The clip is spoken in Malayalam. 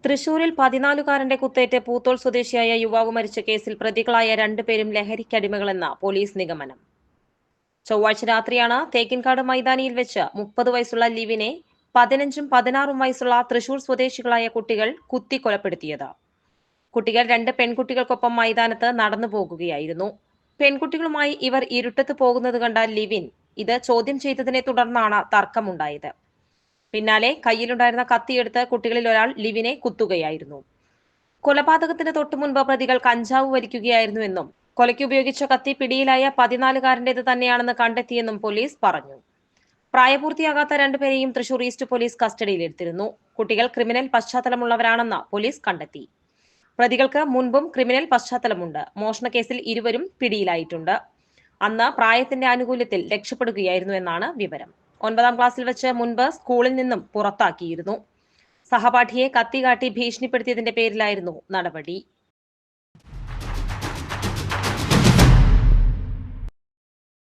തൃശൂരിൽ 14കാരന്റെ കുത്തേറ്റ് പൂത്തോൾ സ്വദേശിയായ യുവാവ് മരിച്ച കേസിൽ പ്രതികളായ രണ്ടുപേരും ലഹരിക്കടിമകളെന്ന പോലീസ് നിഗമനം. ചൊവ്വാഴ്ച രാത്രിയാണ് തേക്കിൻകാട് മൈതാനിയിൽ വെച്ച് 30 വയസ്സുള്ള ലിവിനെ 15ഉം 16ഉം വയസ്സുള്ള തൃശൂർ സ്വദേശികളായ കുട്ടികൾ കുത്തിക്കൊലപ്പെടുത്തിയത്. കുട്ടികൾ 2 പെൺകുട്ടികൾക്കൊപ്പം മൈതാനത്ത് നടന്നു പോകുകയായിരുന്നു. പെൺകുട്ടികളുമായി ഇവർ ഇരുട്ടത്ത് പോകുന്നത് കണ്ട ലിവിൻ ഇത് ചോദ്യം ചെയ്തതിനെ തുടർന്നാണ് തർക്കമുണ്ടായത്. പിന്നാലെ കയ്യിലുണ്ടായിരുന്ന കത്തിയെടുത്ത് കുട്ടികളിൽ ഒരാൾ ലിവിനെ കുത്തുകയായിരുന്നു. കൊലപാതകത്തിന് തൊട്ടുമുൻപ് പ്രതികൾ കഞ്ചാവ് വലിക്കുകയായിരുന്നുവെന്നും കൊലയ്ക്ക് ഉപയോഗിച്ച കത്തി പിടിയിലായ 14കാരന്റേത് തന്നെയാണെന്ന് കണ്ടെത്തിയെന്നും പോലീസ് പറഞ്ഞു. പ്രായപൂർത്തിയാകാത്ത രണ്ടുപേരെയും തൃശൂർ ഈസ്റ്റ് പോലീസ് കസ്റ്റഡിയിലെടുത്തിരുന്നു. കുട്ടികൾ ക്രിമിനൽ പശ്ചാത്തലമുള്ളവരാണെന്ന് പോലീസ് കണ്ടെത്തി. പ്രതികൾക്ക് മുൻപും ക്രിമിനൽ പശ്ചാത്തലമുണ്ട്. മോഷണക്കേസിൽ ഇരുവരും പിടിയിലായിട്ടുണ്ട്. അന്ന് പ്രായത്തിന്റെ ആനുകൂല്യത്തിൽ രക്ഷപ്പെടുകയായിരുന്നു എന്നാണ് വിവരം. 9ാം ക്ലാസ്സിൽ വെച്ച് മുൻപ് സ്കൂളിൽ നിന്നും പുറത്താക്കിയിരുന്നു. സഹപാഠിയെ കത്തികാട്ടി ഭീഷണിപ്പെടുത്തിയതിന്റെ പേരിലായിരുന്നു നടപടി.